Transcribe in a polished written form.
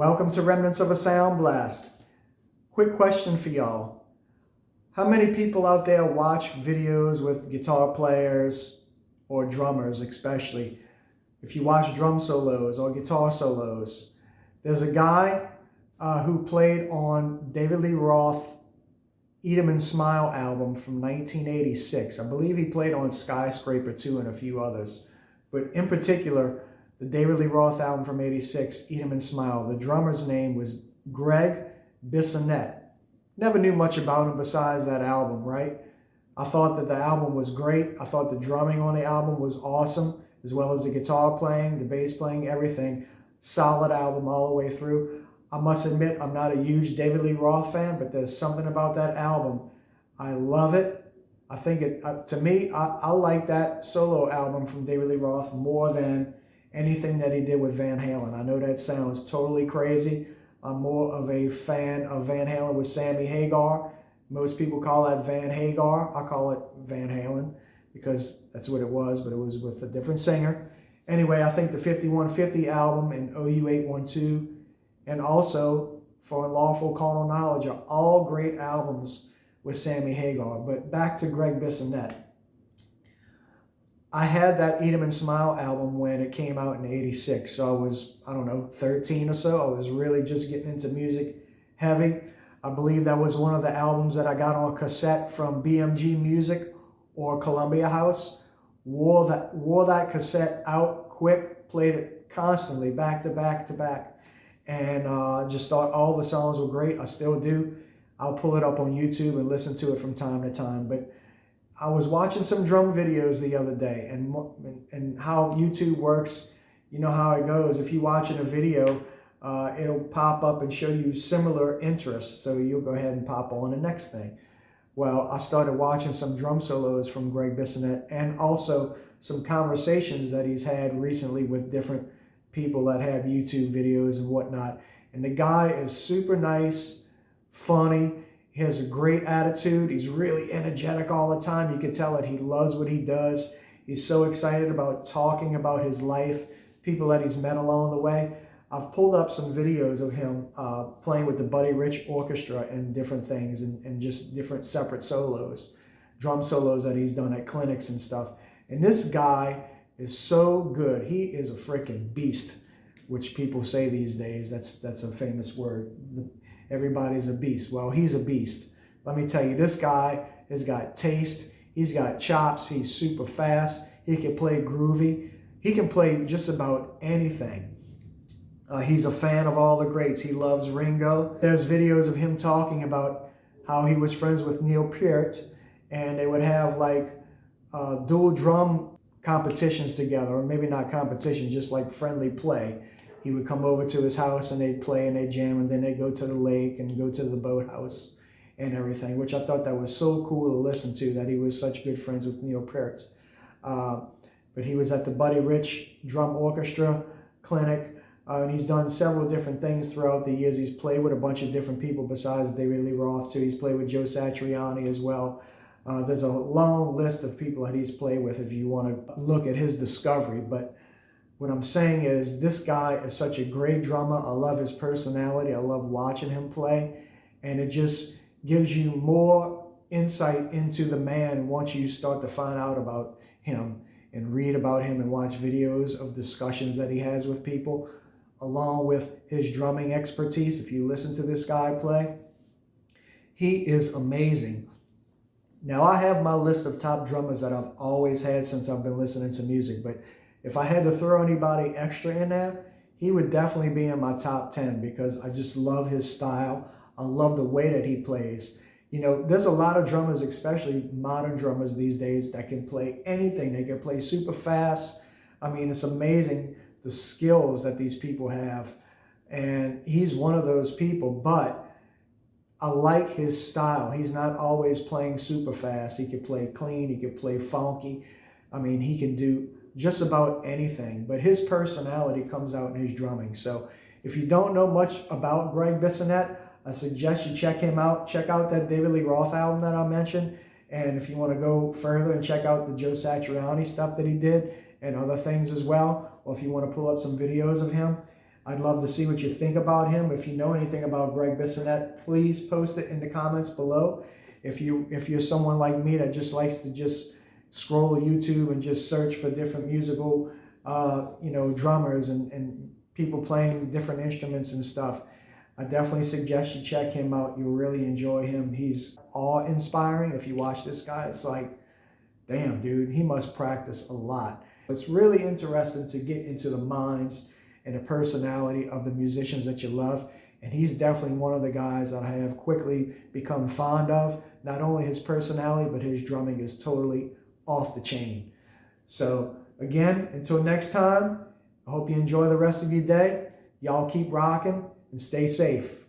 Welcome to Remnants of a Sound Blast. Quick question for y'all. How many people out there watch videos with guitar players or drummers especially? If you watch drum solos or guitar solos, there's a guy who played on David Lee Roth Eat 'Em and Smile album from 1986. I believe he played on Skyscraper 2 and a few others. But in particular, the David Lee Roth album from 86, Eat 'Em and Smile. The drummer's name was Gregg Bissonette. Never knew much about him besides that album, right? I thought that the album was great. I thought the drumming on the album was awesome, as well as the guitar playing, the bass playing, everything. Solid album all the way through. I must admit, I'm not a huge David Lee Roth fan, but there's something about that album. I love it. I think it, to me, I like that solo album from David Lee Roth more than anything that he did with Van Halen. I know that sounds totally crazy. I'm more of a fan of Van Halen with Sammy Hagar. Most people call that Van Hagar. I call it Van Halen because that's what it was, but it was with a different singer. Anyway, I think the 5150 album and OU812 and also For Unlawful Carnal Knowledge are all great albums with Sammy Hagar. But back to Gregg Bissonette. I had that Eat 'Em and Smile album when it came out in '86. So I was, 13 or so. I was really just getting into music heavy. I believe that was one of the albums that I got on cassette from BMG Music or Columbia House. Wore that cassette out quick, played it constantly, back to back to back. And just thought all the songs were great. I still do. I'll pull it up on YouTube and listen to it from time to time. But I was watching some drum videos the other day, and how YouTube works. You know how it goes. If you're watching a video, it'll pop up and show you similar interests. So you'll go ahead and pop on the next thing. Well, I started watching some drum solos from Gregg Bissonette and also some conversations that he's had recently with different people that have YouTube videos and whatnot. And the guy is super nice, funny. He has a great attitude. He's really energetic all the time. You can tell that he loves what he does. He's so excited about talking about his life, people that he's met along the way. I've pulled up some videos of him playing with the Buddy Rich Orchestra and different things and just different separate solos, drum solos that he's done at clinics and stuff. And this guy is so good. He is a freaking beast, which people say these days. That's a famous word. Everybody's a beast. Well, he's a beast. Let me tell you, this guy has got taste. He's got chops. He's super fast. He can play groovy. He can play just about anything. He's a fan of all the greats. He loves Ringo. There's videos of him talking about how he was friends with Neil Peart, and they would have like dual drum competitions together, or maybe not competitions, just like friendly play. He would come over to his house and they'd play and they'd jam, and then they'd go to the lake and go to the boathouse and everything, which I thought that was so cool to listen to, that he was such good friends with Neil Peart. But he was at the Buddy Rich Drum Orchestra clinic, and he's done several different things throughout the years. He's played with a bunch of different people besides David Lee Roth too. He's played with Joe Satriani as well. There's a long list of people that he's played with if you want to look at his discovery. But what I'm saying is this guy is such a great drummer. I love his personality. I love watching him play. And it just gives you more insight into the man once you start to find out about him and read about him and watch videos of discussions that he has with people, along with his drumming expertise. If you listen to this guy play, he is amazing. Now, I have my list of top drummers that I've always had since I've been listening to music, but if I had to throw anybody extra in there, he would definitely be in my top 10 because I just love his style. I love the way that he plays. You know, there's a lot of drummers, especially modern drummers these days, that can play anything. They can play super fast. I mean, it's amazing the skills that these people have. And he's one of those people, but I like his style. He's not always playing super fast. He can play clean. He can play funky. I mean, he can do just about anything, but his personality comes out in his drumming. So if you don't know much about Gregg Bissonette, I suggest you check him out. Check out that David Lee Roth album that I mentioned. And if you want to go further and check out the Joe Satriani stuff that he did and other things as well, or if you want to pull up some videos of him, I'd love to see what you think about him. If you know anything about Gregg Bissonette, please post it in the comments below. If you're someone like me that just likes to just scroll YouTube and just search for different musical, drummers and people playing different instruments and stuff, I definitely suggest you check him out. You'll really enjoy him. He's awe-inspiring. If you watch this guy, it's like, damn, dude, he must practice a lot. It's really interesting to get into the minds and the personality of the musicians that you love. And he's definitely one of the guys that I have quickly become fond of. Not only his personality, but his drumming is totally off the chain. So again, until next time, I hope you enjoy the rest of your day. Y'all keep rocking and stay safe.